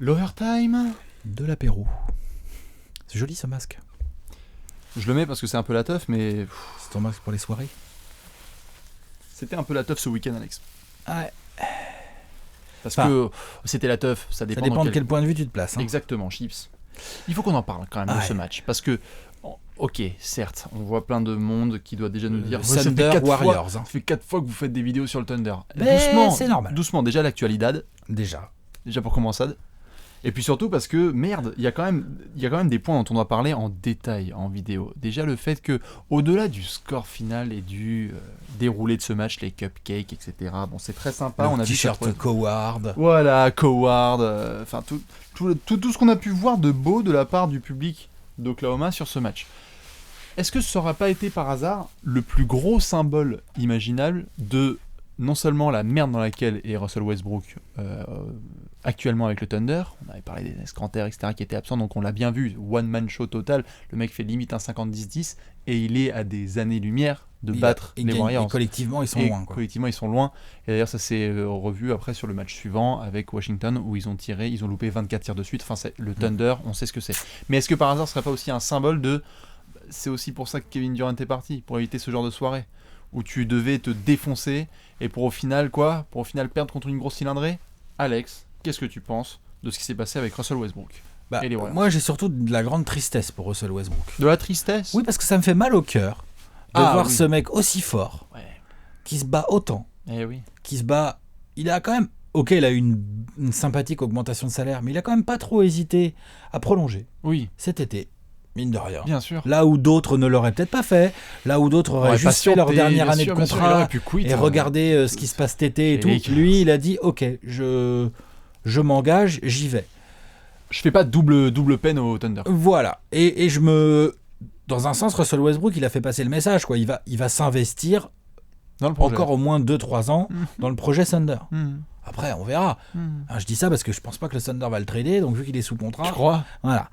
L'overtime de l'apéro. C'est joli ce masque. Je le mets parce que c'est un peu la teuf, mais C'est ton masque pour les soirées. c'était un peu la teuf ce week-end, Alex. Ouais. Parce que c'était la teuf, ça Ça dépend, dépend de quel point de vue tu te places. Hein. Exactement, Chips. Il faut qu'on en parle quand même de ce match. Parce que, ok, certes, on voit plein de monde qui doit déjà nous dire Thunder Warriors. Ça fait 4 fois que vous faites des vidéos sur le Thunder. Mais Doucement, c'est normal. Doucement, déjà l'actualidad. Déjà Déjà pour commencer. Et puis surtout parce que, merde, il y a quand même des points dont on doit parler en détail en vidéo. Déjà le fait que, au-delà du score final et du déroulé de ce match, les cupcakes, etc. Bon, c'est très sympa. le On a vu t-shirt Coward. Voilà, Coward. Enfin, tout ce qu'on a pu voir de beau de la part du public d'Oklahoma sur ce match. Est-ce que ça n'aurait pas été par hasard le plus gros symbole imaginable de non seulement la merde dans laquelle est Russell Westbrook actuellement avec le Thunder, on avait parlé des Canter, etc. qui étaient absents, donc on l'a bien vu, one-man show total, le mec fait limite un 50-10-10, et il est à des années-lumière de battre les Warriors. Et collectivement, ils sont loin. Quoi. Collectivement, ils sont loin. Et d'ailleurs, ça s'est revu après sur le match suivant avec Washington, où ils ont loupé 24 tirs de suite. Enfin, c'est le Thunder, on sait ce que c'est. Mais est-ce que par hasard, ce serait pas aussi un symbole de... C'est aussi pour ça que Kevin Durant est parti, pour éviter ce genre de soirée, où tu devais te défoncer, et pour au final perdre contre une grosse cylindrée. Alex, qu'est-ce que tu penses de ce qui s'est passé avec Russell Westbrook et les Warriors? Moi, j'ai surtout de la grande tristesse pour Russell Westbrook. De la tristesse? Oui, parce que ça me fait mal au cœur de voir ce mec aussi fort, qui se bat autant, qui se bat... Il a quand même... Ok, il a eu une sympathique augmentation de salaire, mais il a quand même pas trop hésité à prolonger cet été. Mine de rien. Bien sûr. Là où d'autres ne l'auraient peut-être pas fait, là où d'autres auraient juste fait leur dernière année de contrat et regardé ce qui se passe cet été et tout. Lui, il a dit ok, je m'engage, j'y vais. Je fais pas double peine au Thunder. Voilà. Et dans un sens, Russell Westbrook, il a fait passer le message, quoi. Il va s'investir dans le projet. Encore au moins 2-3 ans dans le projet Thunder. Après, on verra. Je dis ça parce que je pense pas que le Thunder va le trader, donc vu qu'il est sous contrat. Tu crois ? Voilà.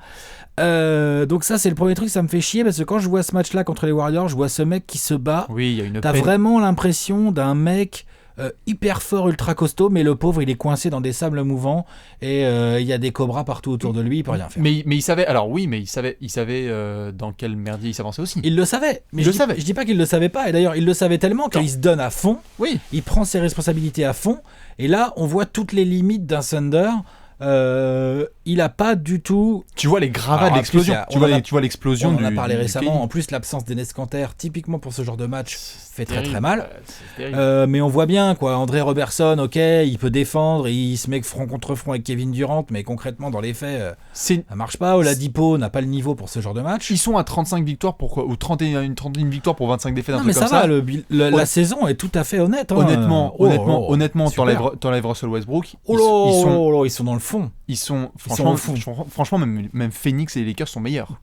Donc ça, c'est le premier truc, ça me fait chier parce que quand je vois ce match-là contre les Warriors, je vois ce mec qui se bat. Oui, il y a une T'as vraiment l'impression d'un mec hyper fort, ultra costaud, mais le pauvre, il est coincé dans des sables mouvants et il y a des cobras partout autour de lui, il peut rien faire. Mais il savait. Alors oui, mais il savait dans quel merdier il s'avançait aussi. Il le savait. Mais je dis pas qu'il le savait pas. Et d'ailleurs, il le savait tellement qu'il se donne à fond. Oui. Il prend ses responsabilités à fond. Et là, on voit toutes les limites d'un Thunder. Il a pas du tout. Tu vois les gravats de l'explosion. Tu vois l'explosion. On en a parlé récemment. En plus, l'absence d'Enes Kanter, typiquement pour ce genre de match, fait très très mal. Mais on voit bien quoi. André Robertson, ok, il peut défendre, il se met front contre front avec Kevin Durant, mais concrètement dans les faits, ça marche pas. Oladipo n'a pas le niveau pour ce genre de match. Ils sont à 35 victoires ou 31 victoires pour 25 défaites. Non mais ça va. La saison est tout à fait honnête. Hein. Honnêtement, t'enlèves Russell Westbrook. Ils sont dans le fond. Ils sont franchement même Phoenix et les Lakers sont meilleurs.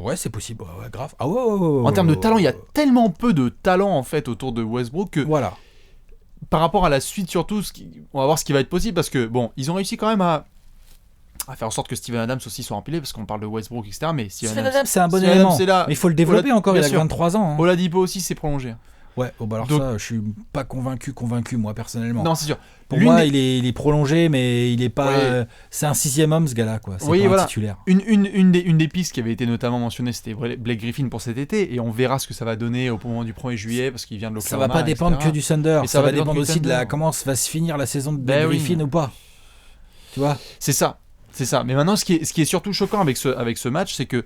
Ouais, c'est possible. Ouais, grave. En termes de talent, il y a tellement peu de talent en fait autour de Westbrook que voilà. Par rapport à la suite surtout, on va voir ce qui va être possible parce que bon, ils ont réussi quand même à faire en sorte que Steven Adams aussi soit empilé parce qu'on parle de Westbrook etc. Mais Steven Adams c'est un bon élément. Mais il faut le développer encore. Il a 23 ans. Hein. Oladipo aussi c'est prolongé. Ouais, alors donc, ça, je suis pas convaincu moi personnellement. Non, c'est sûr. Pour moi, il est prolongé, mais il est pas. C'est un 6e homme ce gars-là, quoi. C'est pas un titulaire. Une des pistes qui avait été notamment mentionnée, c'était Blake Griffin pour cet été, et on verra ce que ça va donner au moment du 1er juillet parce qu'il vient de l'Oklahoma. Ça va pas dépendre que du Thunder. Ça va dépendre aussi de comment va se finir la saison de Blake Griffin ou pas. Tu vois. C'est ça. Mais maintenant, ce qui est surtout choquant avec ce match, c'est que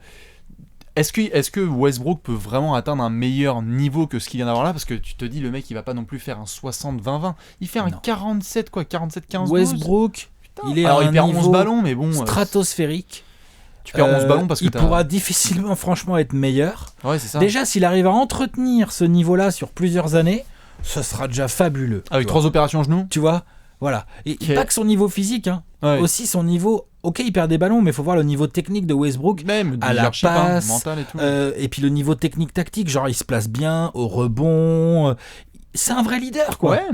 Est-ce que Westbrook peut vraiment atteindre un meilleur niveau que ce qu'il vient d'avoir là? Parce que tu te dis, le mec, il va pas non plus faire un 60-20-20. Il fait un 47-15-12. Westbrook, il est alors, à il perd 11 ballons, mais bon. Stratosphérique. Tu perds 11 ballons parce que il pourra difficilement, franchement, être meilleur. Ouais, c'est ça. Déjà, s'il arrive à entretenir ce niveau-là sur plusieurs années, ce sera déjà fabuleux. Avec 3 opérations genoux. Tu vois. Voilà. Et pas que son niveau physique, hein. Aussi son niveau. Ok, il perd des ballons, mais il faut voir le niveau technique de Westbrook. Même à la passe, mental et tout. Et puis le niveau technique tactique, genre il se place bien au rebond. C'est un vrai leader, quoi. Ouais.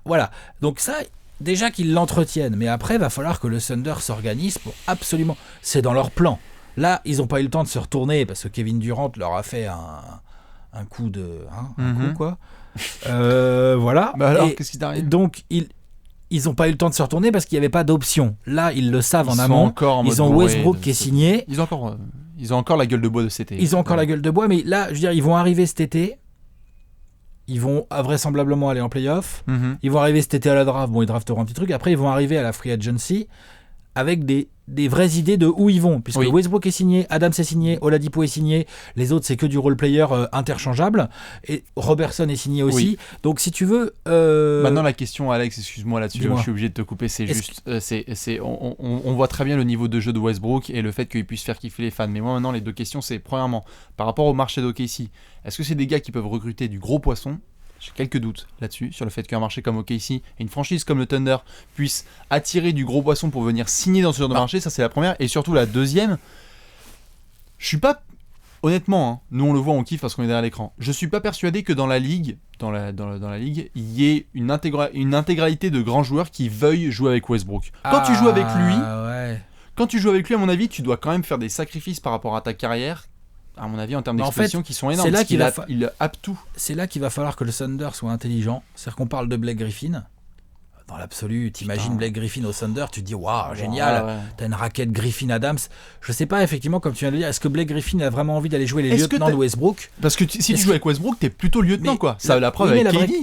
Voilà. Donc ça, déjà qu'ils l'entretiennent, mais après, il va falloir que le Thunder s'organise pour absolument. C'est dans leur plan. Là, ils n'ont pas eu le temps de se retourner parce que Kevin Durant leur a fait un coup de, coup quoi. Voilà. Bah alors, qu'est-ce qui t'arrive ? Donc il ils n'ont pas eu le temps de se retourner parce qu'il n'y avait pas d'option. Là, ils le savent en amont. Ils ont Westbrook qui est signé. Ils ont encore la gueule de bois de cet été. Ils ont encore la gueule de bois, mais là, je veux dire, ils vont arriver cet été. Ils vont vraisemblablement aller en play-off. Ils vont arriver cet été à la draft. Bon, ils drafteront un petit truc. Après, ils vont arriver à la free agency avec des vraies idées de où ils vont. Puisque Westbrook est signé, Adams est signé, Oladipo est signé. Les autres, c'est que du role-player interchangeable. Et Robertson est signé aussi. Oui. Donc, si tu veux... Maintenant, la question, Alex, excuse-moi là-dessus, je suis obligé de te couper. C'est juste... on voit très bien le niveau de jeu de Westbrook et le fait qu'il puisse faire kiffer les fans. Mais moi, maintenant, les deux questions, c'est premièrement, par rapport au marché d'OKC, est-ce que c'est des gars qui peuvent recruter du gros poisson ? J'ai quelques doutes là-dessus, sur le fait qu'un marché comme OKC et une franchise comme le Thunder puisse attirer du gros poisson pour venir signer dans ce genre de marché. Ça, c'est la première. Et surtout, la deuxième, je suis pas... Honnêtement, nous on le voit, on kiffe parce qu'on est derrière l'écran. Je suis pas persuadé que dans la ligue, dans la ligue, il y ait une intégralité de grands joueurs qui veuillent jouer avec Westbrook. Quand tu joues avec lui, à mon avis, tu dois quand même faire des sacrifices par rapport à ta carrière. À mon avis, en termes d'exposition, qui sont énormes. C'est là il happe tout. C'est là qu'il va falloir que le Thunder soit intelligent. C'est-à-dire qu'on parle de Blake Griffin. Dans l'absolu, t'imagines Blake Griffin au Thunder, tu te dis waouh, génial, t'as une raquette Griffin Adams. Je sais pas, effectivement, comme tu viens de le dire, est-ce que Blake Griffin a vraiment envie d'aller jouer les lieutenants de Westbrook ? Parce que si tu joues avec Westbrook, t'es plutôt lieutenant, quoi. Ça, la preuve avec KD.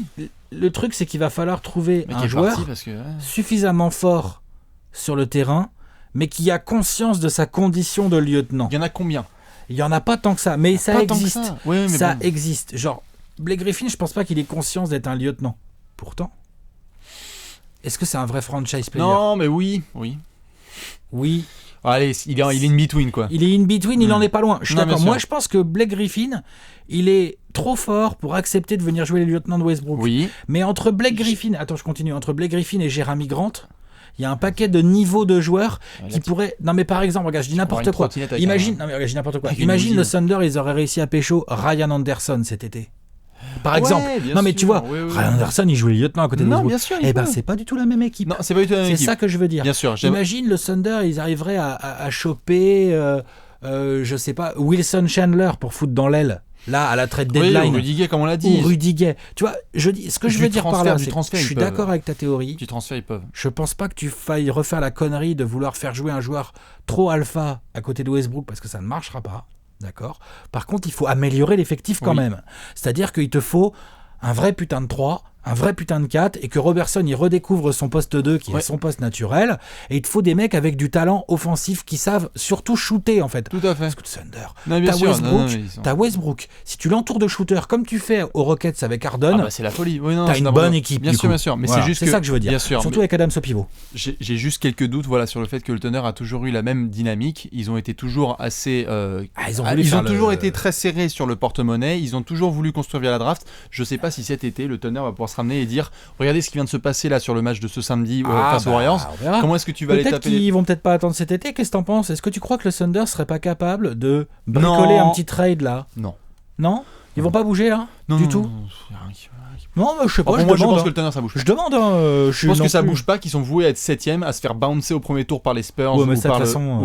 Le truc, c'est qu'il va falloir trouver un joueur suffisamment fort sur le terrain, mais qui a conscience de sa condition de lieutenant. Il y en a combien ? Il n'y en a pas tant que ça, mais ça existe. Ça existe. Genre, Blake Griffin, je pense pas qu'il ait conscience d'être un lieutenant. Pourtant, est-ce que c'est un vrai franchise player ? Non, mais oui. Allez, il est in between, quoi. Il est in between, il en est pas loin. Je suis d'accord. Moi, je pense que Blake Griffin, il est trop fort pour accepter de venir jouer les lieutenants de Westbrook. Oui. Mais entre Blake Griffin, entre Blake Griffin et Jeremy Grant, il y a un paquet de niveaux de joueurs qui pourraient... Non mais par exemple, regarde, je dis n'importe quoi. Imagine le Thunder, ils auraient réussi à pécho Ryan Anderson cet été. Par exemple. Non mais tu vois, Ryan Anderson, il jouait lieutenant à côté de Westbrook. Bien sûr, c'est pas du tout la même équipe. Non, c'est pas du tout la même équipe. C'est ça que je veux dire. Bien sûr. Imagine le Thunder, ils arriveraient à choper, je sais pas, Wilson Chandler pour foutre dans l'aile. Là, à la trade deadline. Ou Rudy Gay, comme on l'a dit. Ou Rudy Gay. Tu vois, ce que je veux dire par là, c'est que je suis d'accord avec ta théorie. Du transfert, ils peuvent. Je pense pas que tu failles refaire la connerie de vouloir faire jouer un joueur trop alpha à côté de Westbrook parce que ça ne marchera pas. D'accord ? Par contre, il faut améliorer l'effectif quand même. C'est-à-dire qu'il te faut un vrai putain de 3, un vrai putain de 4, et que Robertson il redécouvre son poste 2 qui est son poste naturel, et il te faut des mecs avec du talent offensif qui savent surtout shooter en fait. Tout à fait. Parce que Thunder, t'as Westbrook, si tu l'entoures de shooters comme tu fais aux Rockets avec Harden, c'est la folie. T'as une bonne équipe. Bien sûr. Mais c'est ça que je veux dire. Surtout avec Adams au pivot. J'ai juste quelques doutes sur le fait que le Thunder a toujours eu la même dynamique. Ils ont été toujours assez... ils ont toujours été très serrés sur le porte-monnaie. Ils ont toujours voulu construire via la draft. Je sais pas si cet été, le Thunder va pouvoir se ramener et dire regardez ce qui vient de se passer là sur le match de ce samedi face aux Warriors. Comment est-ce que tu vas les taper ? Peut-être qu'ils vont peut-être pas attendre cet été. Qu'est-ce que t'en penses ? Est-ce que tu crois que le Thunder serait pas capable de bricoler un petit trade là ? Non ? Ils vont pas bouger là ? Du tout ? Non, je sais pas. Je pense que le Thunder ça bouge. Je demande. Je pense que ça bouge pas, qu'ils sont voués à être 7ème, à se faire bouncer au premier tour par les Spurs ou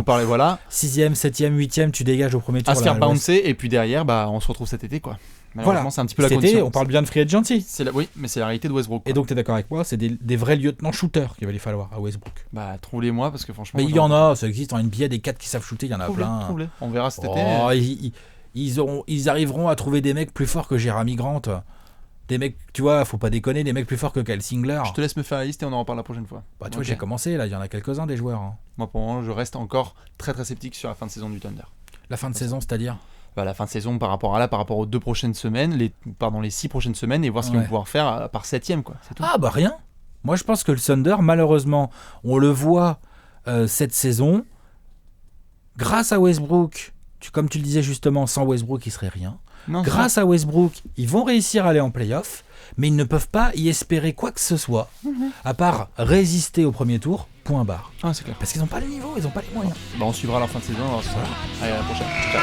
par les 6ème, 7ème, 8ème, tu dégages au premier tour. À se faire bouncer et puis derrière, on se retrouve cet été quoi. Malheureusement, c'est un petit peu la condition. On parle bien de free agency. Oui, mais c'est la réalité de Westbrook. Et donc, t'es d'accord avec moi, c'est des vrais lieutenants shooters qu'il va lui falloir à Westbrook. Trouve-les-moi, parce que franchement... Mais il y en a, ça existe en NBA, des 4 qui savent shooter, il y en a plein. Trouve-les. On verra cet été. Ils arriveront à trouver des mecs plus forts que Jeremy Grant. Des mecs, tu vois, faut pas déconner, des mecs plus forts que Kyle Singler. Je te laisse me faire la liste et on en reparle la prochaine fois. Tu vois, j'ai commencé, là, il y en a quelques-uns des joueurs. Moi, pour le moment, je reste encore très très sceptique sur la fin de saison du Thunder. La fin de saison, c'est-à-dire ? La fin de saison par rapport aux 2 prochaines semaines, les 6 prochaines semaines, et voir ce qu'ils vont pouvoir faire par 7ème, quoi. C'est tout. Rien. Moi, je pense que le Thunder, malheureusement, on le voit cette saison, grâce à Westbrook, comme tu le disais justement, sans Westbrook, il serait rien. Grâce à Westbrook, ils vont réussir à aller en play-off, mais ils ne peuvent pas y espérer quoi que ce soit, à part résister au premier tour, point barre. C'est clair. Parce qu'ils n'ont pas le niveau, ils n'ont pas les moyens. On suivra la fin de saison, on va voir ça. Allez, à la prochaine. Ciao.